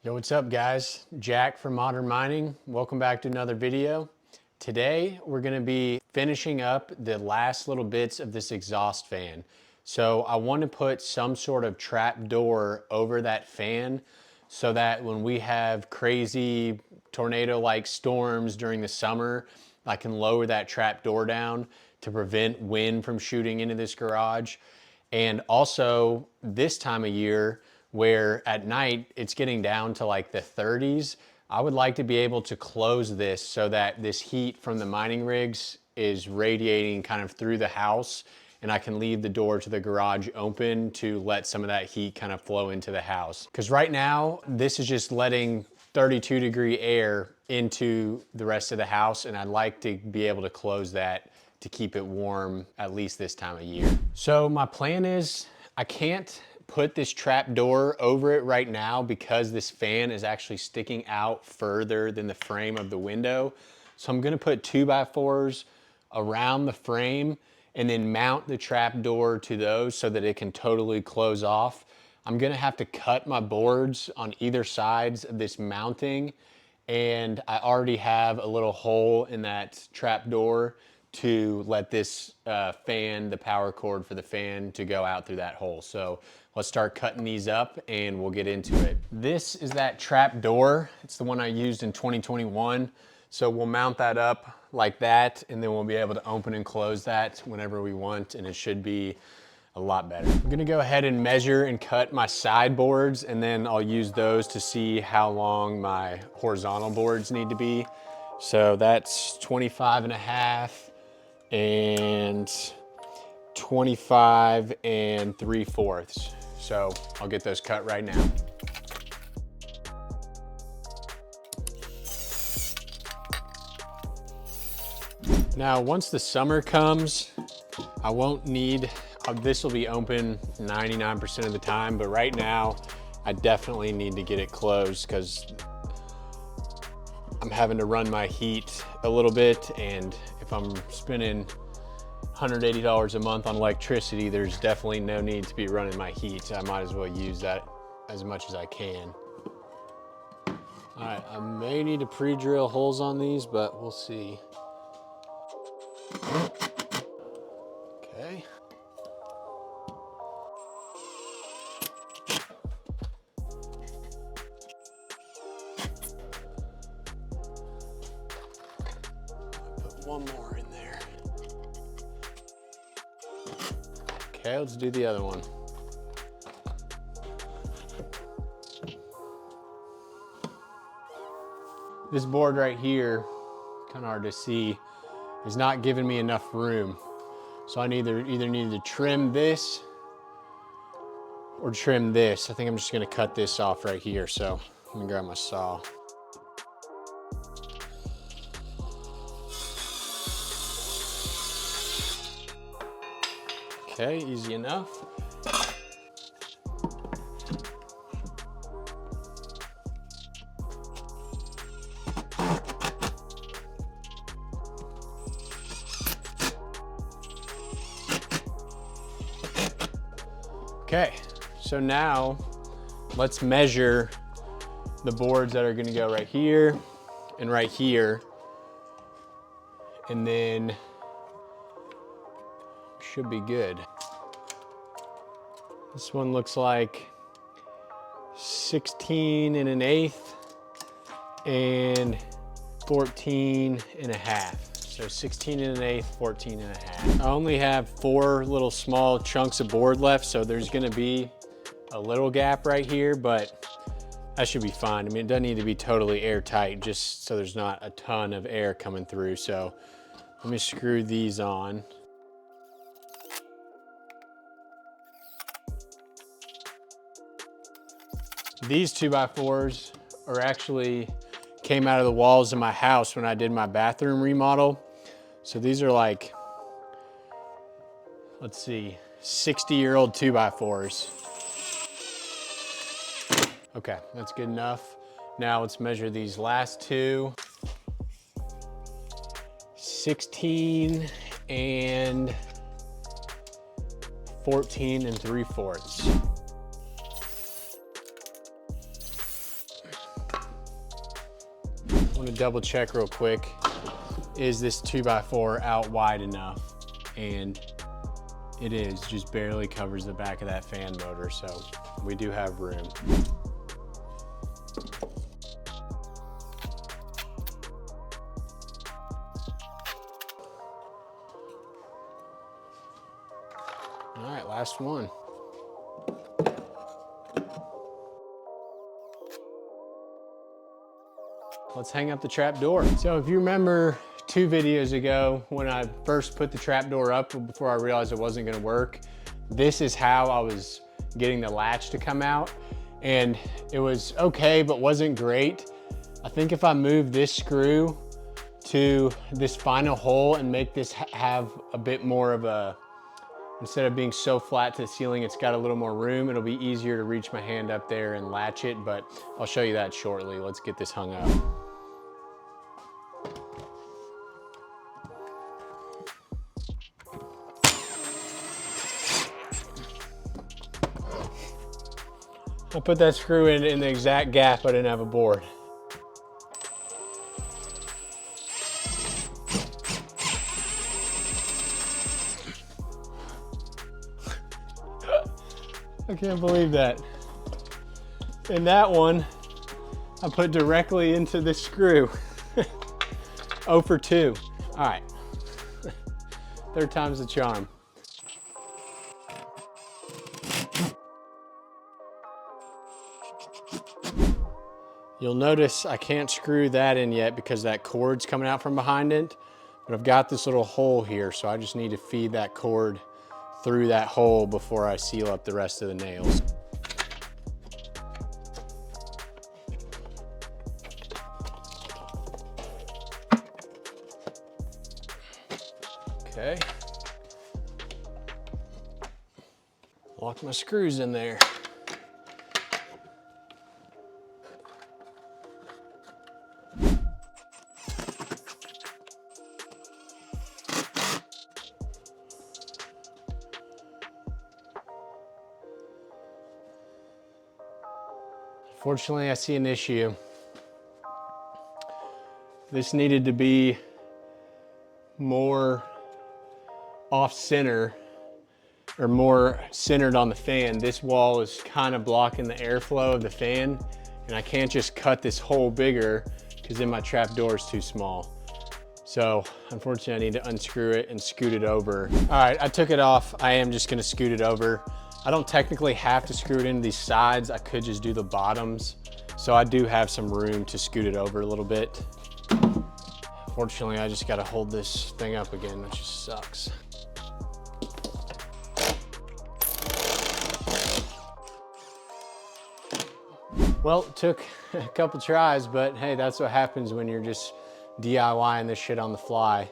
Yo, what's up guys? Jack from Modern Mining. Welcome back to another video. Today, we're gonna be finishing up the last little bits of this exhaust fan. So I want to put some sort of trap door over that fan so that when we have crazy tornado-like storms during the summer, I can lower that trap door down to prevent wind from shooting into this garage. And also this time of year, where at night it's getting down to like the 30s, I would like to be able to close this so that this heat from the mining rigs is radiating kind of through the house, and I can leave the door to the garage open to let some of that heat kind of flow into the house. Because right now, this is just letting 32-degree air into the rest of the house, and I'd like to be able to close that to keep it warm at least this time of year. So my plan is, I can't put this trap door over it right now because this fan is actually sticking out further than the frame of the window. So I'm gonna put 2x4s around the frame and then mount the trap door to those so that it can totally close off. I'm gonna have to cut my boards on either sides of this mounting, and I already have a little hole in that trap door to let this fan, the power cord for the fan, to go out through that hole. So let's start cutting these up and we'll get into it. This is that trap door. It's the one I used in 2021. So we'll mount that up like that, and then we'll be able to open and close that whenever we want, and it should be a lot better. I'm gonna go ahead and measure and cut my sideboards, and then I'll use those to see how long my horizontal boards need to be. So that's 25.5 and 25 3/4. So I'll get those cut right now. Now, once the summer comes, I won't need, this will be open 99% of the time, but right now I definitely need to get it closed because I'm having to run my heat a little bit, and if I'm spending $180 a month on electricity, there's definitely no need to be running my heat. I might as well use that as much as I can. All right, I may need to pre-drill holes on these, but we'll see. Okay. Put one more in there. Okay, let's do the other one. This board right here, kind of hard to see, is not giving me enough room. So I either need to trim this or trim this. I think I'm just gonna cut this off right here. So I'm gonna grab my saw. Okay, easy enough. Okay, so now let's measure the boards that are gonna go right here and right here, and then should be good. This one looks like 16 1/8 and 14 1/2. So 16 1/8, 14 1/2. I only have 4 little small chunks of board left, so there's gonna be a little gap right here, but that should be fine. I mean, it doesn't need to be totally airtight, just so there's not a ton of air coming through. So let me screw these on. These 2x4s are actually came out of the walls of my house when I did my bathroom remodel. So these are like, let's see, 60-year-old 2x4s. Okay, that's good enough. Now let's measure these last two. 16 and 14 3/4. want to double check real quick. Is this 2x4 out wide enough? And it is, just barely covers the back of that fan motor, so we do have room. All right, last one. Let's hang up the trap door. So if you remember 2 videos ago when I first put the trap door up before I realized it wasn't gonna work, this is how I was getting the latch to come out. And it was okay, but wasn't great. I think if I move this screw to this final hole and make this have a bit more of a, instead of being so flat to the ceiling, it's got a little more room. It'll be easier to reach my hand up there and latch it, but I'll show you that shortly. Let's get this hung up. I put that screw in the exact gap. I didn't have a board. I can't believe that. And that one, I put directly into this screw. 0 for 2. All right, 3rd time's the charm. You'll notice I can't screw that in yet because that cord's coming out from behind it, but I've got this little hole here, so I just need to feed that cord through that hole before I seal up the rest of the nails. Okay. Lock my screws in there. Fortunately, I see an issue. This needed to be more off center or more centered on the fan. This wall is kind of blocking the airflow of the fan, and I can't just cut this hole bigger because then my trap door is too small. So unfortunately, I need to unscrew it and scoot it over. All right, I took it off. I am just gonna scoot it over. I don't technically have to screw it into these sides. I could just do the bottoms. So I do have some room to scoot it over a little bit. Fortunately, I just gotta hold this thing up again, which just sucks. Well, it took a couple tries, but hey, that's what happens when you're just DIYing this shit on the fly.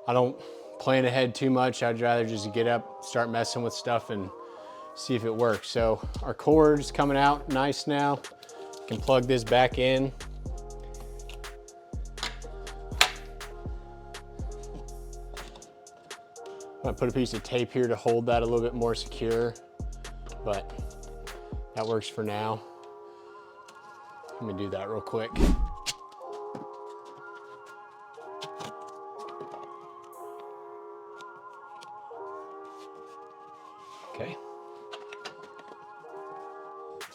I don't plan ahead too much. I'd rather just get up, start messing with stuff and see if it works. So our cord is coming out nice now. Can plug this back in. I put a piece of tape here to hold that a little bit more secure, but that works for now. Let me do that real quick. Okay.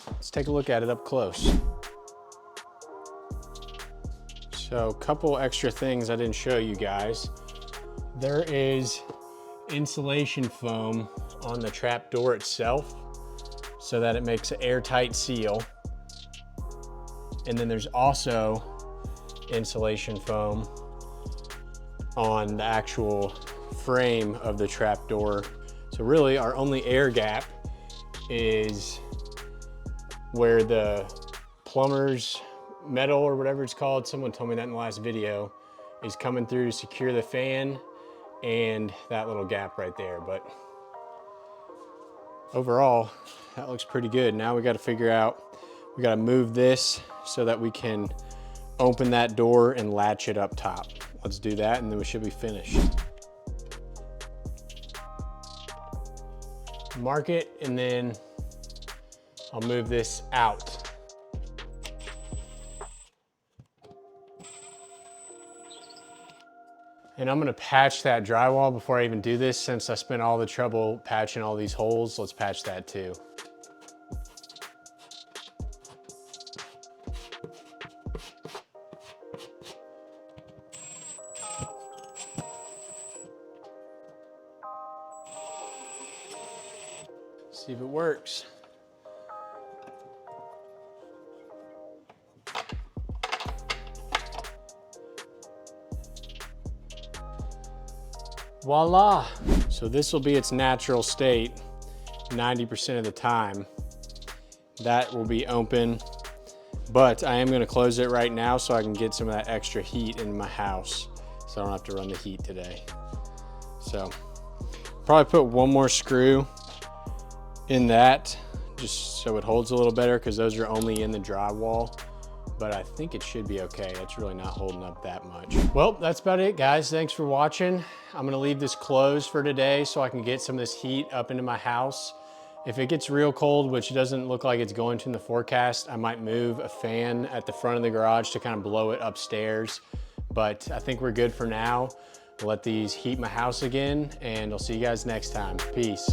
Let's take a look at it up close. So a couple extra things I didn't show you guys. There is insulation foam on the trap door itself so that it makes an airtight seal. And then there's also insulation foam on the actual frame of the trap door. So really our only air gap is where the plumber's metal or whatever it's called, someone told me that in the last video, is coming through to secure the fan and that little gap right there. But overall, that looks pretty good. Now we got to figure out, we got to move this so that we can open that door and latch it up top. Let's do that and then we should be finished. Mark it and then I'll move this out. And I'm gonna patch that drywall before I even do this. Since I spent all the trouble patching all these holes, let's patch that too. See if it works. Voila. So this will be its natural state 90% of the time. That will be open, but I am gonna close it right now so I can get some of that extra heat in my house so I don't have to run the heat today. So probably put one more screw in that just so it holds a little better, because those are only in the drywall. But I think it should be okay. It's really not holding up that much. Well, that's about it, guys. Thanks for watching. I'm gonna leave this closed for today so I can get some of this heat up into my house. If it gets real cold, which doesn't look like it's going to in the forecast, I might move a fan at the front of the garage to kind of blow it upstairs. But I think we're good for now. I'll let these heat my house again, and I'll see you guys next time. Peace.